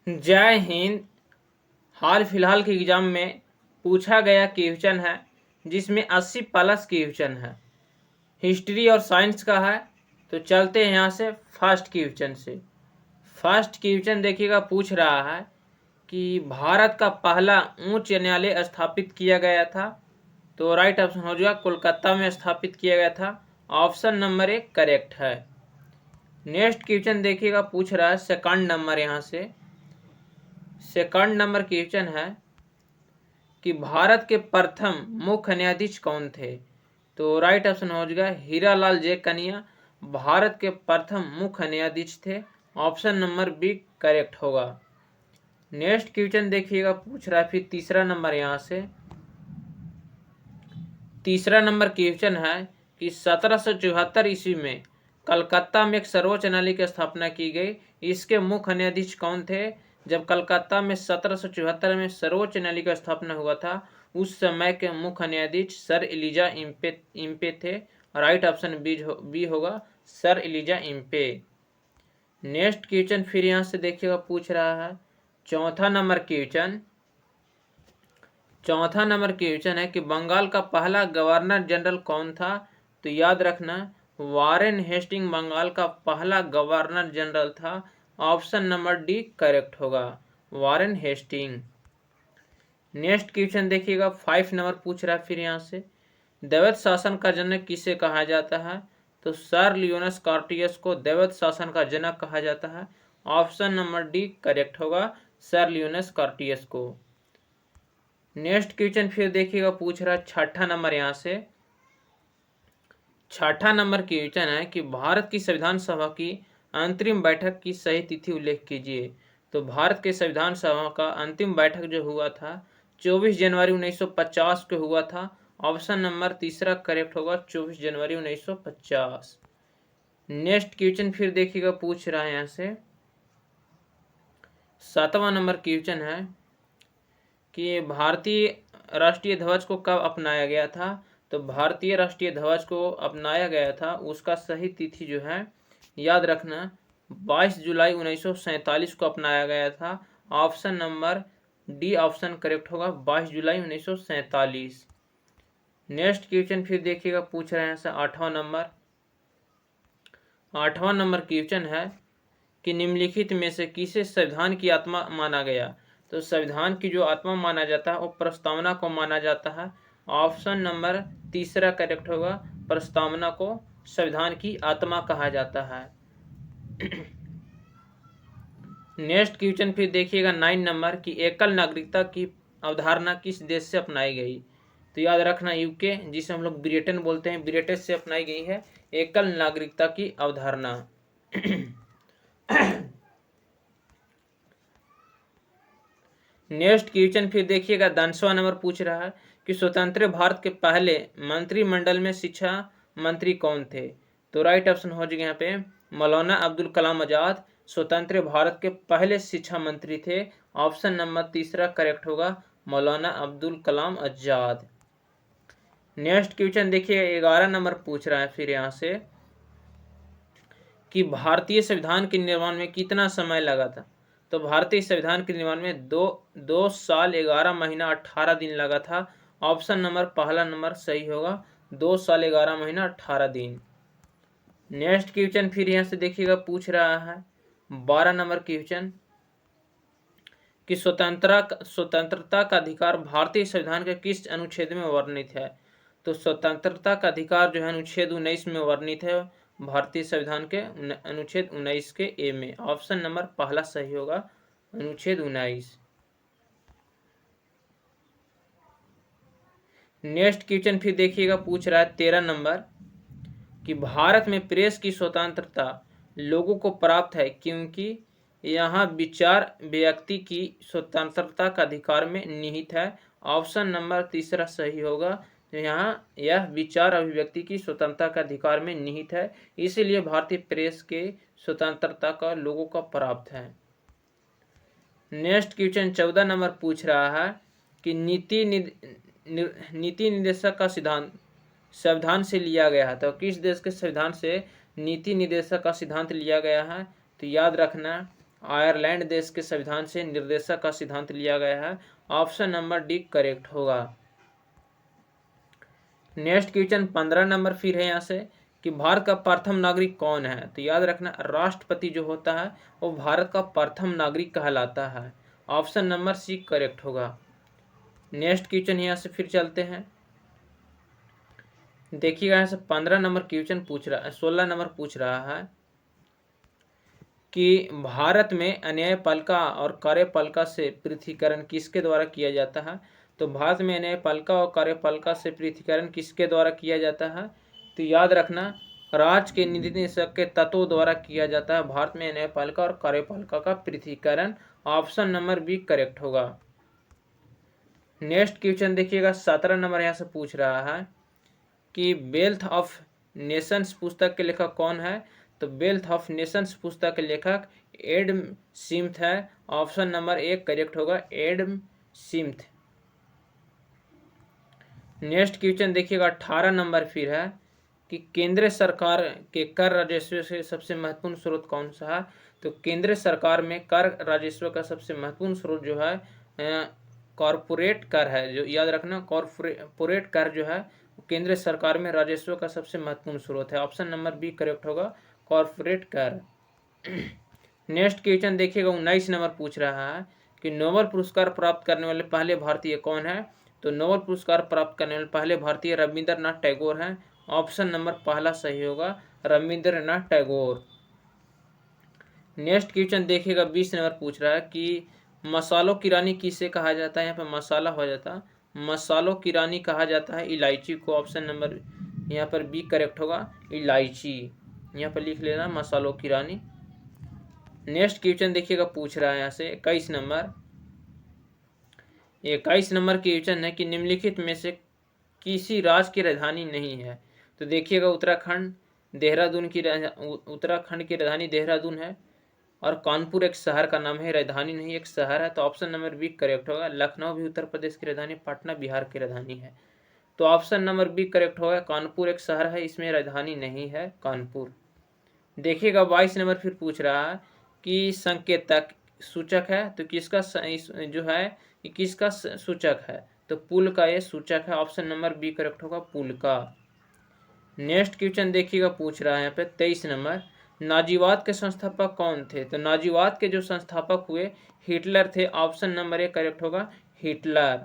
जय हिंद। हाल फिलहाल के एग्जाम में पूछा गया क्वेश्चन है जिसमें 80 प्लस क्वेश्चन है, हिस्ट्री और साइंस का है। तो चलते हैं यहाँ से फर्स्ट क्वेश्चन से। फर्स्ट क्वेश्चन देखिएगा, पूछ रहा है कि भारत का पहला उच्च न्यायालय स्थापित किया गया था। तो राइट ऑप्शन हो जाएगा कोलकाता में स्थापित किया गया था। ऑप्शन नंबर 1 करेक्ट है। नेक्स्ट क्वेश्चन देखिएगा, पूछ रहा है सेकंड नंबर, यहाँ से सेकंड नंबर क्वेश्चन है कि भारत के प्रथम मुख्य न्यायाधीश कौन थे। तो राइट ऑप्शन हो जाएगा हीरालाल जे कनिया भारत के प्रथम मुख्य न्यायाधीश थे। ऑप्शन नंबर बी करेक्ट होगा। नेक्स्ट क्वेश्चन देखिएगा, पूछ रहा है फिर तीसरा नंबर, यहाँ से तीसरा नंबर क्वेश्चन है कि 1774 ईस्वी में कलकत्ता में एक सर्वोच्च न्यायालय की स्थापना की गई। इसके मुख्य न्यायाधीश कौन थे। जब कलकत्ता में 1774 में सर्वोच्च न्यायालय का स्थापना हुआ था, उस समय के मुख्य न्यायाधीश सर एलिजा इम्पे थे। राइट ऑप्शन बी होगा, sir Elijah Impey. Next question फिर यहाँ से देखिएगा, पूछ रहा है चौथा नंबर क्वेश्चन है कि बंगाल का पहला गवर्नर जनरल कौन था। तो याद रखना, वारेन हेस्टिंग बंगाल का पहला गवर्नर जनरल था। ऑप्शन नंबर डी करेक्ट होगा, वारेन हेस्टिंग। नेक्स्ट क्वेश्चन देखिएगा, 5 नंबर पूछ रहा है फिर यहाँ से दैवत शासन का जनक किसे कहा जाता है। तो सर लियोनस कार्टियस को दैवत शासन का जनक कहा जाता है। ऑप्शन नंबर डी करेक्ट होगा, सर लियोनस कार्टियस को। नेक्स्ट क्वेश्चन फिर देखिएगा, पूछ रहा है छठा नंबर, यहाँ से छठा नंबर क्वेश्चन है कि भारत की संविधान सभा की अंतरिम बैठक की सही तिथि उल्लेख कीजिए। तो भारत के संविधान सभा का अंतिम बैठक जो हुआ था 24 जनवरी 1950 को हुआ था। ऑप्शन नंबर तीसरा करेक्ट होगा, 24 जनवरी 1950। नेक्स्ट क्वेश्चन फिर देखिएगा, पूछ रहा है यहाँ से सातवां नंबर क्वेश्चन है कि भारतीय राष्ट्रीय ध्वज को कब अपनाया गया था। तो भारतीय राष्ट्रीय ध्वज को अपनाया गया था, उसका सही तिथि जो है याद रखना 22 जुलाई 1947 को अपनाया गया था। Option number D option correct होगा, 22 जुलाई 1947। नेक्स्ट क्वेश्चन फिर देखिएगा, पूछ रहे हैं आठवां नंबर क्वेश्चन है कि निम्नलिखित में से किसे संविधान की आत्मा माना गया। तो संविधान की जो आत्मा माना जाता है वो प्रस्तावना को माना जाता है। ऑप्शन नंबर तीसरा करेक्ट होगा, प्रस्तावना को संविधान की आत्मा कहा जाता है। नेक्स्ट क्वेश्चन फिर देखिएगा 9 नंबर की एकल नागरिकता की अवधारणा किस देश से अपनाई गई। तो याद रखना यूके, जिसे हम लोग ब्रिटेन बोलते हैं, ब्रिटेन से अपनाई गई है एकल नागरिकता की अवधारणा। नेक्स्ट क्वेश्चन फिर देखिएगा 10वां नंबर पूछ रहा है कि स्वतंत्र भारत के पहले मंत्रिमंडल में शिक्षा मंत्री कौन थे। तो राइट ऑप्शन हो जाएगा यहाँ पे मौलाना अब्दुल कलाम आजाद स्वतंत्र भारत के पहले शिक्षा मंत्री थे। ऑप्शन नंबर तीसरा करेक्ट होगा, मौलाना अब्दुल कलाम आजाद। नेक्स्ट क्वेश्चन देखिए 11 नंबर पूछ रहा है फिर यहाँ से कि भारतीय संविधान के निर्माण में कितना समय लगा था। तो भारतीय संविधान के निर्माण में दो साल 11 महीना 18 दिन लगा था। ऑप्शन नंबर पहला नंबर सही होगा, 2 साल 11 महीना 18 दिन। नेक्स्ट क्वेश्चन फिर यहाँ से देखिएगा, पूछ रहा है 12 नंबर क्वेश्चन कि स्वतंत्रता का अधिकार भारतीय संविधान के किस अनुच्छेद में वर्णित है। तो स्वतंत्रता का अधिकार जो है अनुच्छेद 19 में वर्णित है, भारतीय संविधान के अनुच्छेद 19 के ए में। ऑप्शन नंबर पहला सही होगा, अनुच्छेद 19। नेक्स्ट क्वेश्चन फिर देखिएगा, पूछ रहा है 13 नंबर कि भारत में प्रेस की स्वतंत्रता लोगों को प्राप्त है क्योंकि यहाँ विचार व्यक्ति की स्वतंत्रता का अधिकार में निहित है। ऑप्शन नंबर तीसरा सही होगा, तो यहाँ यह विचार अभिव्यक्ति की स्वतंत्रता का अधिकार में निहित है, इसीलिए भारतीय प्रेस के स्वतंत्रता का लोगों को प्राप्त है। नेक्स्ट क्वेश्चन 14 नंबर पूछ रहा है कि नीति निर्देशक का सिद्धांत संविधान से लिया गया है। तो किस देश के संविधान से नीति निर्देशक का सिद्धांत लिया गया है। तो याद रखना आयरलैंड देश के संविधान से निर्देशक का सिद्धांत लिया गया है। ऑप्शन नंबर डी करेक्ट होगा। नेक्स्ट क्वेश्चन 15 नंबर फिर है यहाँ से कि भारत का प्रथम नागरिक कौन है। तो याद रखना राष्ट्रपति जो होता है वो भारत का प्रथम नागरिक कहलाता है। ऑप्शन नंबर सी करेक्ट होगा। नेक्स्ट क्वेश्चन यहाँ से फिर चलते हैं। देखिएगा यहाँ से 15 नंबर क्वेश्चन पूछ रहा है, 16 नंबर पूछ रहा है कि भारत में न्यायपालिका और कार्यपालिका से पृथकीकरण किसके द्वारा किया जाता है। तो भारत में न्यायपालिका और कार्यपालिका से पृथकीकरण किसके द्वारा किया जाता है। तो याद रखना राज्य के निदेशक के तत्वों द्वारा किया जाता है भारत में न्यायपालिका और कार्यपालिका का पृथकीकरण। ऑप्शन नंबर बी करेक्ट होगा। नेक्स्ट क्वेश्चन देखिएगा 17 नंबर यहाँ से पूछ रहा है कि वेल्थ ऑफ नेशंस पुस्तक के लेखक कौन है। तो वेल्थ ऑफ नेशंस पुस्तक के लेखक एडम स्मिथ है। ऑप्शन नंबर एक करेक्ट होगा, एडम स्मिथ। नेक्स्ट क्वेश्चन देखिएगा 18 नंबर फिर है कि केंद्र सरकार के कर राजस्व से सबसे महत्वपूर्ण स्रोत कौन सा है। तो केंद्र सरकार में कर राजस्व का सबसे महत्वपूर्ण स्रोत जो है कॉरपोरेट कर है। जो याद रखना कॉरपोरेट कर जो है केंद्र सरकार में राजस्व का सबसे महत्वपूर्ण स्रोत है। ऑप्शन नंबर बी करेक्ट होगा, कॉरपोरेट कर। नेक्स्ट क्वेश्चन देखिएगा 19 नंबर पूछ रहा है कि नोबेल पुरस्कार प्राप्त करने वाले पहले भारतीय कौन है। तो नोबेल पुरस्कार प्राप्त करने वाले पहले भारतीय रविंद्रनाथ टैगोर हैं। ऑप्शन नंबर पहला सही होगा, रविंद्रनाथ टैगोर। नेक्स्ट क्वेश्चन देखिएगा 20 नंबर पूछ रहा है कि मसालों की रानी किसे कहा जाता है। यहाँ पे मसाला हो जाता, मसालों की रानी कहा जाता है इलायची को। ऑप्शन नंबर यहाँ पर बी करेक्ट होगा, इलायची। यहाँ पर लिख लेना मसालों की रानी। नेक्स्ट क्वेश्चन देखिएगा पूछ रहा है यहाँ से 21 नंबर। 21 नंबर क्वेश्चन है कि निम्नलिखित में से किसी राज्य की राजधानी नहीं है। तो देखिएगा उत्तराखंड की राजधानी देहरादून है और कानपुर एक शहर का नाम है, राजधानी नहीं एक शहर है। तो ऑप्शन नंबर बी करेक्ट होगा। लखनऊ भी उत्तर प्रदेश की राजधानी, पटना बिहार की राजधानी है। तो ऑप्शन नंबर बी करेक्ट होगा, कानपुर एक शहर है, इसमें राजधानी नहीं है कानपुर। देखिएगा 22 नंबर फिर पूछ रहा है कि संकेतक सूचक है तो किसका जो है किसका सूचक है। तो पुल का ये सूचक है। ऑप्शन नंबर बी करेक्ट होगा, पुल का। नेक्स्ट क्वेश्चन देखिएगा पूछ रहा है यहाँ पे 23 नंबर, नाजीवाद के संस्थापक कौन थे। तो नाजीवाद के जो संस्थापक हुए हिटलर थे। ऑप्शन नंबर ए करेक्ट होगा, हिटलर।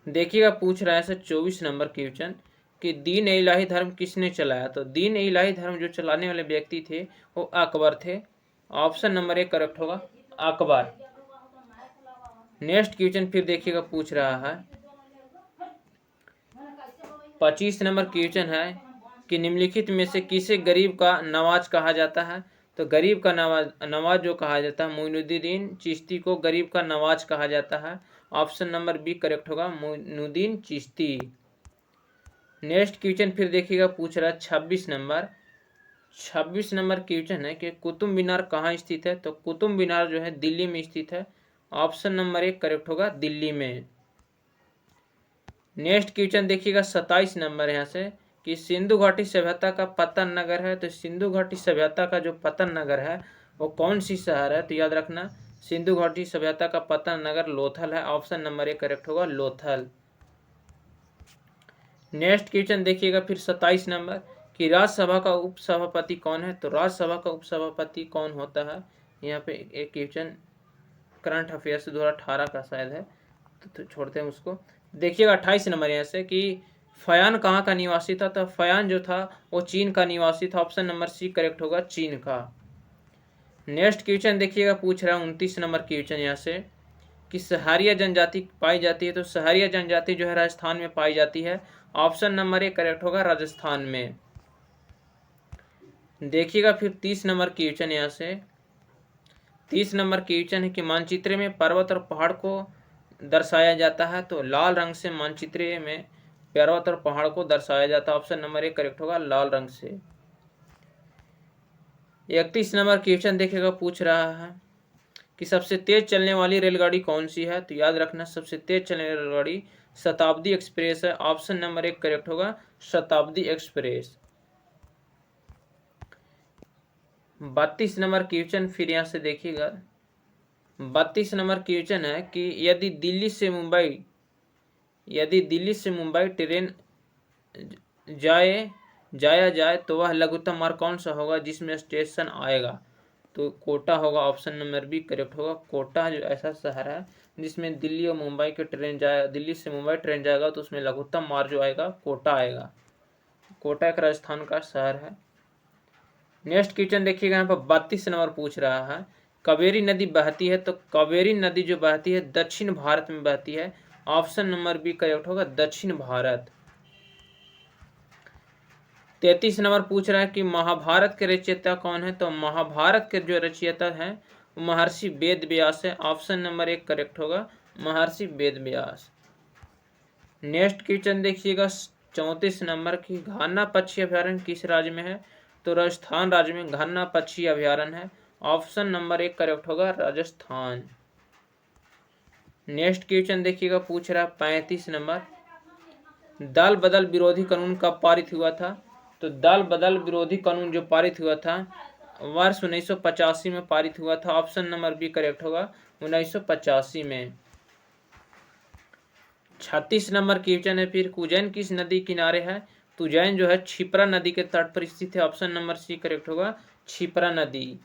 देखिएगा पूछ रहा है 24 नंबर क्वेश्चन कि दीन ए इलाही धर्म किसने चलाया। तो दीन ए इलाही धर्म जो चलाने वाले व्यक्ति थे वो अकबर थे। ऑप्शन नंबर ए करेक्ट होगा, अकबर। नेक्स्ट क्वेश्चन फिर देखिएगा पूछ रहा है 25 नंबर क्वेश्चन है कि निम्नलिखित में से किसे गरीब का नवाज कहा जाता है। तो गरीब का नवाज जो कहा जाता है मोइनुद्दीन चिश्ती को गरीब का नवाज कहा जाता है। ऑप्शन नंबर बी करेक्ट होगा, मोइनुद्दीन चिश्ती। नेक्स्ट क्वेश्चन फिर देखिएगा पूछ रहा है 26 नंबर। 26 नंबर क्वेश्चन है कि कुतुब मीनार कहाँ स्थित है। तो कुतुब मीनार जो है दिल्ली में स्थित है। ऑप्शन नंबर एक करेक्ट होगा, दिल्ली में। नेक्स्ट क्वेश्चन देखिएगा 27 नंबर यहाँ से कि सिंधु घाटी सभ्यता का पतन नगर है। तो सिंधु घाटी सभ्यता का जो पतन नगर है वो कौन सी शहर है। तो याद रखना सिंधु घाटी सभ्यता का पतन नगर लोथल है। ऑप्शन नंबर एक करेक्ट होगा, लोथल। नेक्स्ट क्वेश्चन देखिएगा फिर 27 नंबर कि राज्यसभा का उपसभापति कौन है। तो राज्यसभा का उपसभापति कौन होता है। यहाँ पे एक क्वेश्चन करंट अफेयर्स 2018 का शायद है, तो छोड़ते हैं उसको। देखिएगा 28 नंबर यहाँ से कि फयान कहाँ का निवासी था। तो फयान जो था वो चीन का निवासी था। ऑप्शन नंबर सी करेक्ट होगा, चीन का। नेक्स्ट क्वेश्चन देखिएगा पूछ रहा है 29 नंबर क्वेश्चन यहाँ से कि सहारिया जनजाति पाई जाती है। तो सहारिया जनजाति जो है राजस्थान में पाई जाती है। ऑप्शन नंबर ए करेक्ट होगा, राजस्थान में। देखिएगा फिर 30 नंबर क्वेश्चन यहाँ से 30 नंबर क्वेश्चन है कि मानचित्र में पर्वत और पहाड़ को दर्शाया जाता है। तो लाल रंग से मानचित्र में पर्वत और पहाड़ को दर्शाया जाता है। ऑप्शन नंबर ए करेक्ट होगा, लाल रंग से। 31 नंबर क्वेश्चन देखिएगा पूछ रहा है कि सबसे तेज चलने वाली रेलगाड़ी कौन सी है। तो याद रखना सबसे तेज चलने वाली रेलगाड़ी शताब्दी एक्सप्रेस है। ऑप्शन नंबर एक करेक्ट होगा, शताब्दी एक्सप्रेस। 32 नंबर क्वेश्चन फिर यहाँ से देखिएगा। 32 नंबर क्वेश्चन है कि यदि दिल्ली से मुंबई ट्रेन जाया जाए तो वह लघुत्तम मार्ग कौन सा होगा जिसमें स्टेशन आएगा? तो कोटा होगा, ऑप्शन नंबर बी करेक्ट होगा। कोटा जो ऐसा शहर है जिसमें दिल्ली और मुंबई की ट्रेन दिल्ली से मुंबई ट्रेन जाएगा तो उसमें लघुत्तम मार्ग जो आएगा कोटा आएगा। कोटा एक राजस्थान का शहर है। नेक्स्ट क्वेश्चन देखिएगा, यहाँ पर 32 नंबर पूछ रहा है कावेरी नदी बहती है, तो कावेरी नदी जो बहती है दक्षिण भारत में बहती है, ऑप्शन नंबर बी करेक्ट होगा, दक्षिण भारत। 33 नंबर पूछ रहा है कि महाभारत के रचयिता कौन है, तो महाभारत के जो रचयिता है वो महर्षि वेद व्यास है, ऑप्शन नंबर 1 करेक्ट होगा, महर्षि वेद व्यास। नेक्स्ट क्वेश्चन देखिएगा 34 नंबर की घाना पक्षी अभ्यारण्य किस राज्य में है, तो राजस्थान राज्य में घाना पक्षी अभ्यारण्य है, ऑप्शन नंबर 1 करेक्ट होगा, राजस्थान। नेक्स्ट क्वेश्चन देखिएगा पूछ रहा है 35 नंबर, दल बदल विरोधी कानून कब पारित हुआ था, तो दल बदल विरोधी कानून जो पारित हुआ था वर्ष 1985 में पारित हुआ था, ऑप्शन नंबर बी करेक्ट होगा, 1985 में। 36 नंबर क्वेश्चन है फिर, उज्जैन किस नदी किनारे है, तो उज्जैन जो है क्षिप्रा नदी के तट पर स्थित है, ऑप्शन नंबर सी करेक्ट होगा, क्षिप्रा नदी।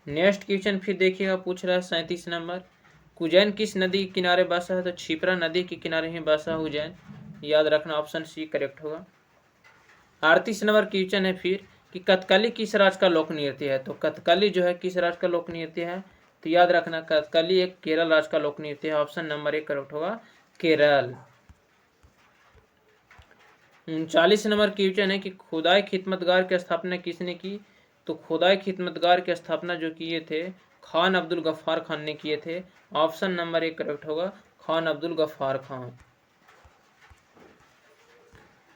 नेक्स्ट क्वेश्चन फिर देखिएगा पूछ रहा है 37 नंबर, उज्जैन किस नदी के किनारे बसा है, तो क्षिप्रा नदी के किनारे ही बसा उज्जैन, याद रखना, ऑप्शन सी करेक्ट होगा। 38 नंबर क्वेश्चन है फिर कि कथकली किस राज्य का लोक नृत्य है, तो कथकली जो है किस राज्य का लोक नृत्य है, तो याद रखना कथकली एक केरल राज्य का लोक नृत्य है, ऑप्शन नंबर 1 करेक्ट होगा, केरल। 39 नंबर क्वेश्चन है कि खुदाई खिदमतगार की स्थापना किसने की, तो खुदाई खिदमतगार की स्थापना जो किए थे खान अब्दुल गफ्फार खान ने किए थे, ऑप्शन नंबर 1 करेक्ट होगा, खान अब्दुल गफ्फार खान।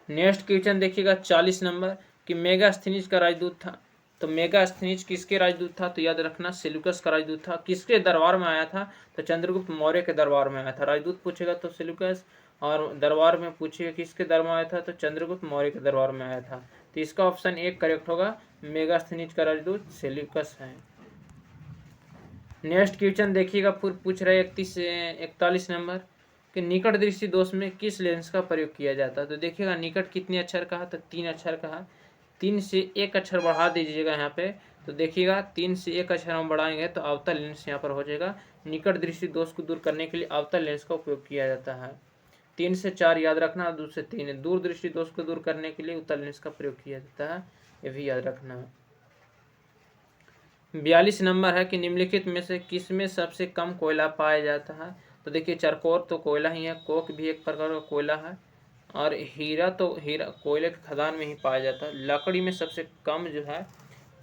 नेक्स्ट क्वेश्चन देखिएगा 40 नंबर कि मेगास्थनीज का राजदूत था, तो मेगास्थनीज किसके राजदूत था, तो याद रखना सेल्यूकस का राजदूत था। किसके दरबार में आया था, तो चंद्रगुप्त मौर्य के दरबार में आया था। राजदूत पूछेगा तो सेल्यूकस, और दरबार में पूछेगा किसके दरबार में आया था, तो चंद्रगुप्त मौर्य के दरबार में आया था। तो इसका ऑप्शन 1 करेक्ट होगा, मेगास्थनीज का राजदूत सेल्यूकस है। नेक्स्ट क्वेश्चन देखिएगा फिर पूछ रहा है 41 नंबर कि निकट दृष्टि दोष में किस लेंस का प्रयोग किया जाता है, तो देखिएगा निकट कितने अक्षर का है, तो 3 अक्षर का है। 3 से 1 अक्षर बढ़ा दीजिएगा यहाँ पे, तो देखिएगा 3 से 1 अक्षर हम बढ़ाएंगे तो अवतल लेंस यहाँ पर हो जाएगा। निकट दृष्टि दोष को दूर करने के लिए अवतल लेंस का उपयोग किया जाता है। 3 से 4 याद रखना, 2 से 3 दूर दृष्टि दोष को दूर करने के लिए उत्तल लेंस का प्रयोग किया जाता है, ये भी याद रखना है। 42 नंबर है कि निम्नलिखित में से किसमें सबसे कम कोयला पाया जाता है, तो देखिए चरकोर तो कोयला ही है, कोक भी एक प्रकार का कोयला है, और हीरा कोयले के खदान में ही पाया जाता है। लकड़ी में सबसे कम जो है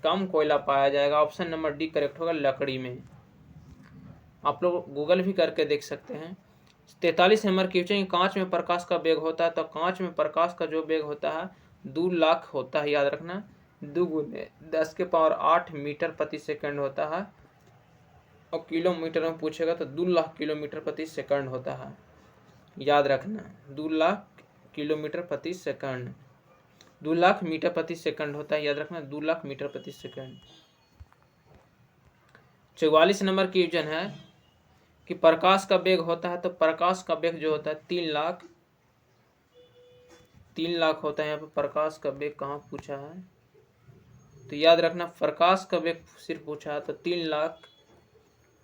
कम कोयला पाया जाएगा, ऑप्शन नंबर डी करेक्ट होगा, लकड़ी में। आप लोग गूगल भी करके देख सकते हैं। 43 नंबर क्वेश्चन, कांच में प्रकाश का वेग होता है, तो कांच में प्रकाश का जो वेग होता है 2 लाख होता है, याद रखना 2 गुने 10 के पावर 8 मीटर प्रति सेकंड होता है, और किलोमीटर में पूछेगा तो 2 लाख किलोमीटर प्रति सेकंड होता है, याद रखना 2 लाख किलोमीटर प्रति सेकंड, 2 लाख मीटर प्रति सेकंड होता है, याद रखना 2 लाख मीटर प्रति सेकंड। 44 नंबर क्वेश्चन है कि प्रकाश का वेग होता है, तो प्रकाश का वेग जो होता है 3 लाख होता है। यहाँ पे प्रकाश का वेग कहाँ पूछा है, तो याद रखना प्रकाश का वेग सिर्फ पूछा है तो 3 लाख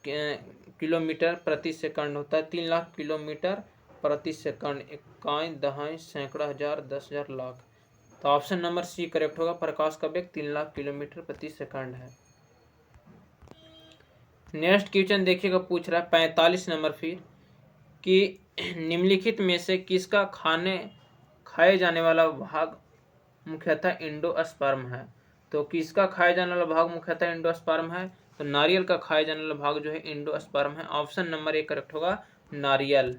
किलोमीटर प्रति सेकंड होता है, 3 लाख किलोमीटर प्रति सेकंड, इकाई दहाई सैकड़ा हजार 10,000 लाख, तो ऑप्शन नंबर सी करेक्ट होगा, प्रकाश का वेग 3 लाख किलोमीटर प्रति सेकंड है। नेक्स्ट क्वेश्चन देखिएगा पूछ रहा है 45 नंबर फिर कि निम्नलिखित में से किसका खाए जाने वाला भाग मुख्यतः एंडोस्पर्म है, तो किसका खाया जाने वाला भाग मुख्यतः एंडोस्पर्म है, तो नारियल का खाया जाने वाला भाग जो है एंडोस्पर्म है, ऑप्शन नंबर 1 करेक्ट होगा, नारियल।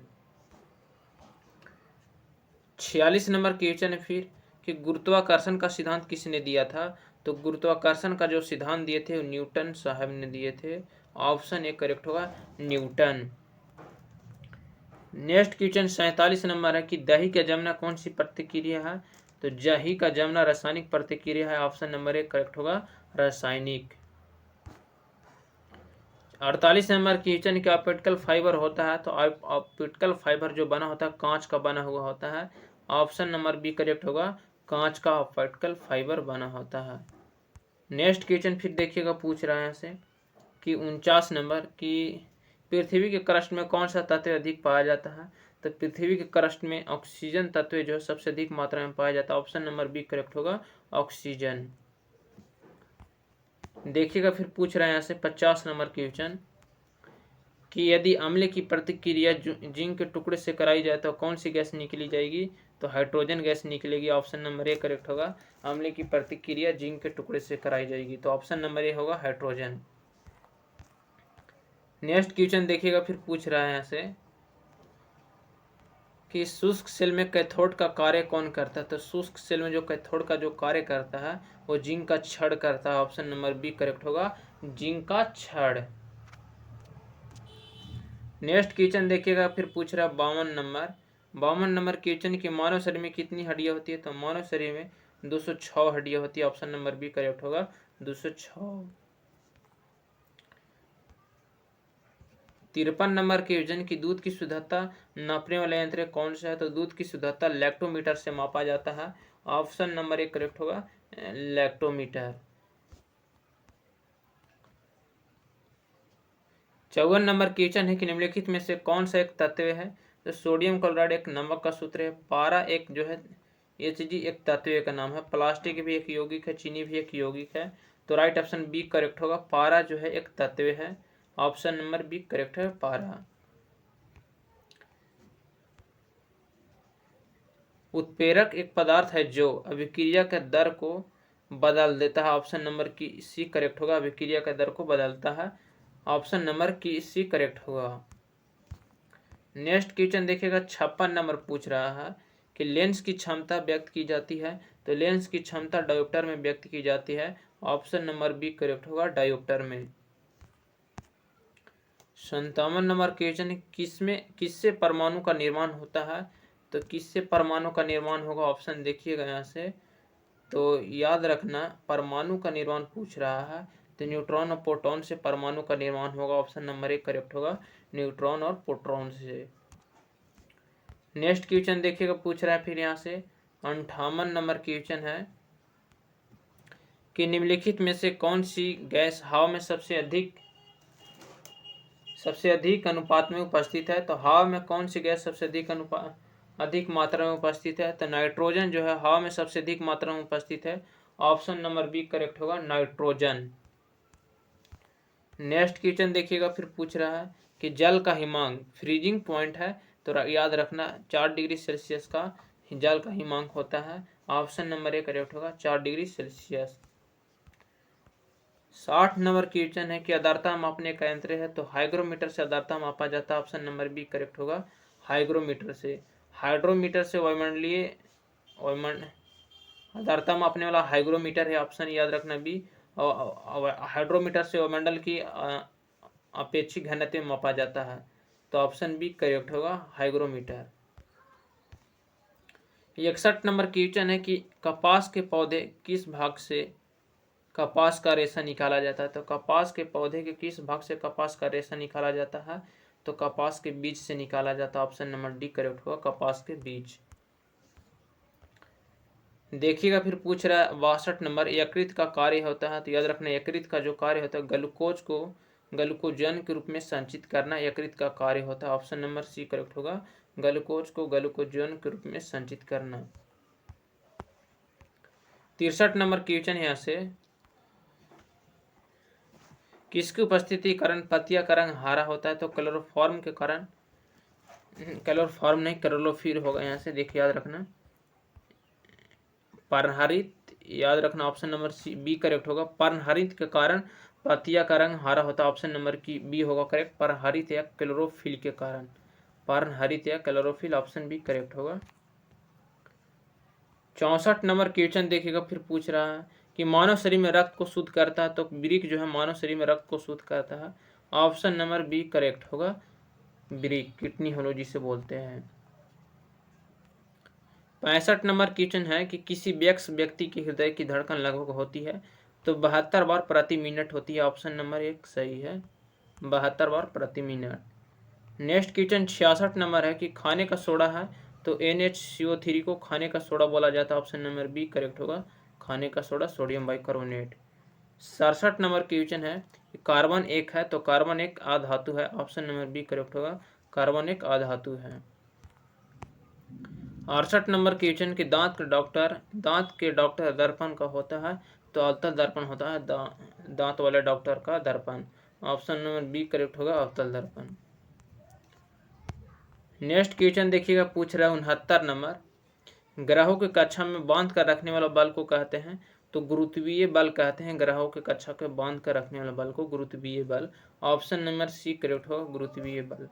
46 नंबर क्वेश्चन है फिर कि गुरुत्वाकर्षण का सिद्धांत किसने दिया था, तो गुरुत्वाकर्षण का जो सिद्धांत दिए थे वो न्यूटन साहब ने दिए थे, ऑप्शन 1 करेक्ट होगा, न्यूटन। नेक्स्ट क्वेश्चन 47 नंबर है कि दही के जमना कौन सी प्रतिक्रिया है, तो जही का जमना रासायनिक प्रतिक्रिया है, ऑप्शन नंबर 1 करेक्ट होगा रासायनिक। 48 नंबर क्वेश्चन क्या ऑप्टिकल फाइबर होता है, तो ऑप्टिकल फाइबर जो बना होता है कांच का बना हुआ होता है, ऑप्शन नंबर बी करेक्ट होगा कांच का ऑप्टिकल फाइबर बना होता है। नेक्स्ट क्वेश्चन फिर देखिएगा, पूछ रहा है यहाँ से कि 49 नंबर की पृथ्वी के क्रस्ट में कौन सा तत्व अधिक पाया जाता है, तो पृथ्वी के क्रस्ट में ऑक्सीजन तत्व जो है सबसे अधिक मात्रा में पाया जाता है, ऑप्शन नंबर बी करेक्ट होगा ऑक्सीजन। देखिएगा फिर पूछ रहे हैं यहाँ से 50 नंबर क्वेश्चन कि यदि अम्ल की प्रतिक्रिया जिंक के टुकड़े से कराई जाए तो कौन सी गैस निकली जाएगी, तो हाइड्रोजन गैस निकलेगी, ऑप्शन नंबर ए करेक्ट होगा अम्ल की प्रतिक्रिया जिंक के टुकड़े से कराई जाएगी, तो ऑप्शन नंबर ए होगा हाइड्रोजन। नेक्स्ट क्वेश्चन देखिएगा फिर पूछ रहा है यहाँ से कि शुष्क सेल में कैथोड का कार्य कौन करता है, तो शुष्क सेल में जो कैथोड का जो कार्य करता है वो जिंक का क्षण करता है, ऑप्शन नंबर बी करेक्ट होगा जिंक का क्षण। नेक्स्ट क्वेश्चन देखिएगा फिर पूछ रहा है 52 नंबर क्वेश्चन की मानव शरीर में कितनी हड्डियां होती है, तो मानव शरीर में 206 हड्डियां होती है, ऑप्शन नंबर बी करेक्ट होगा 206। 53 नंबर क्वेश्चन की दूध की शुद्धता नापने वाला यंत्र कौन सा है, तो दूध की शुद्धता लैक्टोमीटर से मापा जाता है, ऑप्शन नंबर एक करेक्ट होगा लैक्टोमीटर। 54 नंबर क्वेश्चन है कि निम्नलिखित में से कौन सा एक तत्व है, तो सोडियम क्लोराइड एक नमक का सूत्र है, पारा एक जो है Hg एक तत्व का नाम है, प्लास्टिक भी एक यौगिक है, चीनी भी एक यौगिक है, तो राइट ऑप्शन बी करेक्ट होगा पारा जो है एक तत्व है, ऑप्शन नंबर बी करेक्ट है पारा। उत्प्रेरक एक पदार्थ है जो अभिक्रिया के दर को बदल देता है, ऑप्शन नंबर की सी करेक्ट होगा अभिक्रिया के दर को बदलता है, ऑप्शन नंबर की सी करेक्ट होगा। नेक्स्ट क्वेश्चन देखिएगा 56 नंबर पूछ रहा है कि लेंस की क्षमता व्यक्त की जाती है, तो लेंस की क्षमता डायोप्टर में व्यक्त की जाती है, ऑप्शन नंबर बी करेक्ट होगा डायोप्टर में। 57 नंबर क्वेश्चन किससे परमाणु का निर्माण होता है, तो किससे परमाणु का निर्माण होगा, ऑप्शन देखिएगा यहाँ से, तो याद रखना परमाणु का निर्माण पूछ रहा है, तो न्यूट्रॉन और प्रोटॉन से परमाणु का निर्माण होगा, ऑप्शन नंबर एक करेक्ट होगा न्यूट्रॉन और प्रोटॉन से। नेक्स्ट क्वेश्चन देखिएगा पूछ रहा है फिर यहाँ से 58 नंबर क्वेश्चन है कि निम्नलिखित में से कौन सी गैस हवा में सबसे अधिक अनुपात में उपस्थित है, तो हवा में कौन सी गैस सबसे अधिक मात्रा में उपस्थित है, तो नाइट्रोजन जो है हवा में सबसे अधिक मात्रा में उपस्थित है, ऑप्शन नंबर बी करेक्ट होगा नाइट्रोजन। नेक्स्ट क्वेश्चन देखिएगा फिर पूछ रहा है कि जल का हिमांक फ्रीजिंग पॉइंट है, तो याद रखना 4 डिग्री सेल्सियस का जल का हिमांक होता है, ऑप्शन नंबर ए करेक्ट होगा 4 डिग्री सेल्सियस। 60 नंबर क्वेश्चन है कि आर्द्रता मापने का यंत्र है, तो हाइग्रोमीटर से आर्द्रता मापा जाता है, ऑप्शन नंबर बी करेक्ट होगा हाइग्रोमीटर से। हाइड्रोमीटर से वायुमंडलीय आर्द्रता मापने वाला हाइग्रोमीटर है, ऑप्शन याद रखना बी, और हाइड्रोमीटर से वायुमंडल की अपेक्षित घनत्व मापा जाता है, तो ऑप्शन बी करेक्ट होगा हाइग्रोमीटर। 61 नंबर क्वेश्चन है कि कपास के पौधे किस भाग से कपास का रेशा निकाला जाता है, तो कपास के पौधे के किस भाग से कपास का रेशा निकाला जाता है, तो कपास के बीज से निकाला जाता है, ऑप्शन नंबर डी करेक्ट होगा कपास के बीज। देखिएगा फिर पूछ रहा है 62 नंबर यकृत का कार्य होता है, तो याद रखना यकृत का जो कार्य होता है ग्लूकोज को ग्लूकोजन के रूप में संचित करना यकृत का कार्य होता है, ऑप्शन नंबर सी करेक्ट होगा ग्लूकोज को ग्लूकोजन के रूप में संचित करना। 63 नंबर क्वेश्चन यहाँ से किसकी उपस्थिति के कारण पत्तियां का रंग हरा होता है, तो क्लोरोफॉर्म के कारण, क्लोरोफॉर्म नहीं क्लोरोफिल होगा यहाँ से, देखिए याद रखना पर्णहरित, याद रखना option number C B correct होगा पर्णहरित के कारण पत्तियां का रंग हरा होता है, ऑप्शन नंबर की बी होगा करेक्ट पर्णहरित या क्लोरोफिल के कारण, पर्णहरित या क्लोरोफिल ऑप्शन बी करेक्ट होगा। 64 नंबर क्वेश्चन देखिएगा फिर पूछ रहा है कि मानव शरीर में रक्त को शुद्ध करता है, तो ब्रिक जो है मानव शरीर में रक्त को शुद्ध करता है, ऑप्शन नंबर बी करेक्ट होगा ब्रिक, किडनी होलो जिसे बोलते हैं। 65 नंबर क्वेश्चन है कि किसी व्यक्ति के हृदय की धड़कन लगभग होती है तो 72 बार प्रति मिनट होती है। ऑप्शन नंबर 1 सही है, 72 बार प्रति मिनट। नेक्स्ट क्वेश्चन 66 नंबर है कि खाने का सोडा है तो NHCO3 को खाने का सोडा बोला जाता है। ऑप्शन नंबर बी करेक्ट होगा, खाने का soda sodium bicarbonate. 67 number question है कि कार्बन एक है तो कार्बन एक अधातु है। ऑप्शन नंबर बी करेक्ट होगा, कार्बन एक अधातु है। 68 नंबर क्वेश्चन कि दांत के डॉक्टर दर्पण का होता है तो अवतल दर्पण होता है, दांत वाले डॉक्टर का दर्पण। ऑप्शन नंबर बी करेक्ट होगा, अवतल दर्पण। नेक्स्ट क्वेश्चन देखिएगा, पूछ रहा है 69 नंबर, ग्रहों के कक्षा में बांध कर रखने वाला बल को कहते हैं तो गुरुत्वीय बल कहते हैं। ग्रहों के कक्षा के बांध कर रखने वाला बल को गुरुत्वीय बल। ऑप्शन नंबर सी करेक्ट होगा, गुरुत्वीय बल।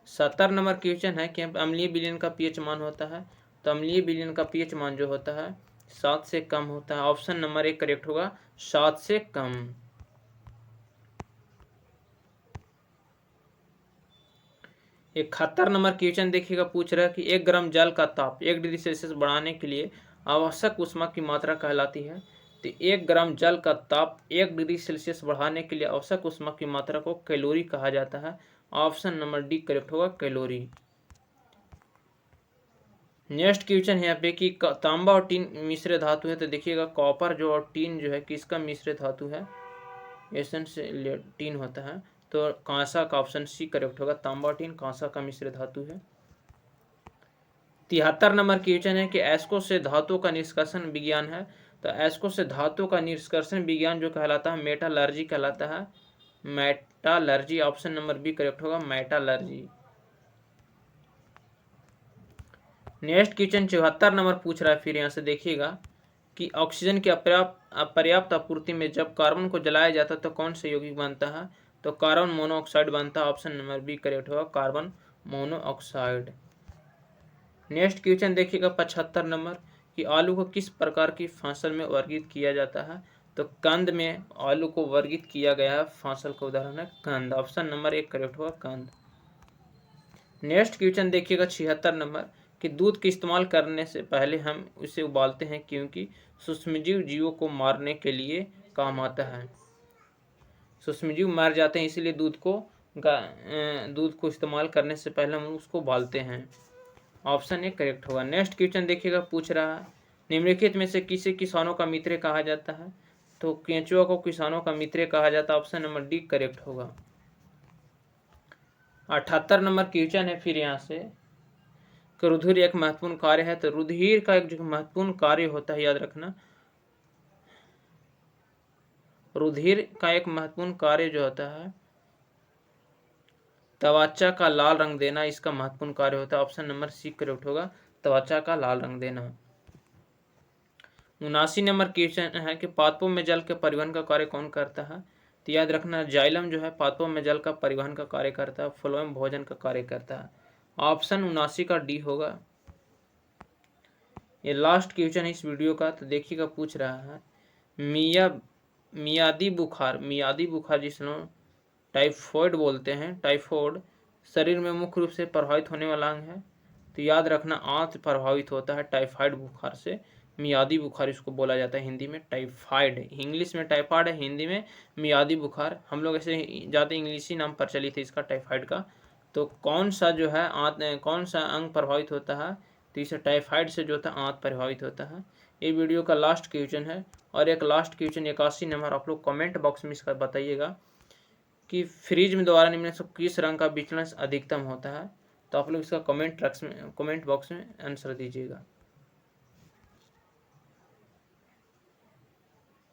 70 नंबर क्वेश्चन है कि अम्लीय विलयन का पीएच मान होता है तो अम्लीय विलयन का पीएच मान जो होता है 7 से कम होता है। ऑप्शन नंबर 1 करेक्ट होगा, 7 से कम। 71 नंबर क्वेश्चन देखिएगा, पूछ रहा है कि 1 ग्राम जल का ताप 1 डिग्री सेल्सियस बढ़ाने के लिए आवश्यक ऊष्मा की मात्रा कहलाती है। तो 1 ग्राम जल का ताप 1 डिग्री सेल्सियस बढ़ाने के लिए आवश्यक ऊष्मा की मात्रा को कैलोरी कहा जाता है। ऑप्शन नंबर डी करेक्ट होगा, कैलोरी। नेक्स्ट क्वेश्चन है यहाँ पे कि तांबा और टीन मिश्र धातु है तो देखिएगा कॉपर जो और टीन जो है किसका मिश्र धातु है, एसेंशियल टीन होता है तो कांसा का ऑप्शन सी करेक्ट होगा, तांबा और टीन कांसा का मिश्र धातु है। 73 नंबर क्वेश्चन है कि एस्को से धातु का निष्कर्षण विज्ञान है तो एस्को से धातु का निष्कर्षण विज्ञान जो कहलाता है मेटालर्जी कहलाता है, metallurgy. Option number B correct होगा, मेटालर्जी। नेक्स्ट क्वेश्चन 74 नंबर पूछ रहा है, फिर यहाँ से देखिएगा कि ऑक्सीजन की अपर्याप्त आपूर्ति में जब कार्बन को जलाया जाता है तो कौन सा यौगिक बनता है तो कार्बन मोनोऑक्साइड बनता है। ऑप्शन नंबर बी करेक्ट होगा, कार्बन मोनोऑक्साइड। नेक्स्ट क्वेश्चन देखिएगा 75 नंबर कि आलू को किस प्रकार की फसल में वर्गीकृत किया जाता है तो कंद में आलू को वर्गीकृत किया गया है, फसल का उदाहरण है कंद। ऑप्शन नंबर 1 करेक्ट होगा, कंद। नेक्स्ट क्वेश्चन देखिएगा 76 नंबर कि दूध के इस्तेमाल करने से पहले हम उसे उबालते हैं क्योंकि सूक्ष्मजीव जीवों को मारने के लिए काम आता है। सूक्ष्मजीव मर जाते हैं इसलिए दूध को इस्तेमाल करने से पहले हम उसको उबालते हैं। ऑप्शन ए करेक्ट होगा। नेक्स्ट क्वेश्चन देखिएगा, पूछ रहा है निम्नलिखित में से किसे किसानों का मित्र कहा जाता है तो केंचुआ को किसानों का मित्र कहा जाता है। ऑप्शन नंबर डी करेक्ट होगा। 78 नंबर क्वेश्चन है फिर यहाँ से कि रुधिर एक महत्वपूर्ण कार्य है तो रुधिर का एक जो महत्वपूर्ण कार्य होता है, याद रखना, रुधिर का एक महत्वपूर्ण कार्य जो होता है त्वचा का लाल रंग देना, इसका महत्वपूर्ण कार्य होता है। ऑप्शन नंबर सी करेक्ट होगा, त्वचा का लाल रंग देना। 79 नंबर क्वेश्चन है कि पादपों में जल के परिवहन का कार्य कौन करता है तो याद रखना जाइलम जो है पादपों में जल का परिवहन का कार्य करता है, फ्लोएम भोजन का कार्य करता है। ऑप्शन 79 का डी होगा। ये लास्ट क्वेश्चन है इस वीडियो का तो देखिएगा, पूछ रहा है मियादी बुखार जिसको टाइफॉइड बोलते हैं, टाइफॉइड शरीर में मुख्य रूप से प्रभावित होने वाला अंग है तो याद रखना आंत प्रभावित होता है टाइफाइड बुखार से। मियादी बुखार इसको बोला जाता है हिंदी में टाइफाइड, इंग्लिश में टाइफाइड है, हिंदी में मियादी बुखार। हम लोग ऐसे ज़्यादा इंग्लिशी नाम प्रचलित है इसका टाइफाइड का। तो कौन सा जो है कौन सा अंग प्रभावित होता है तो इसे टाइफाइड से जो होता है आंत प्रभावित होता है। ये वीडियो का लास्ट क्वेश्चन है और एक लास्ट क्वेश्चन 81 नंबर आप लोग कमेंट बॉक्स में इसका बताइएगा कि फ्रिज में द्वारा निम्न से किस रंग का विचलन अधिकतम होता है तो आप लोग इसका कमेंट बॉक्स में आंसर दीजिएगा।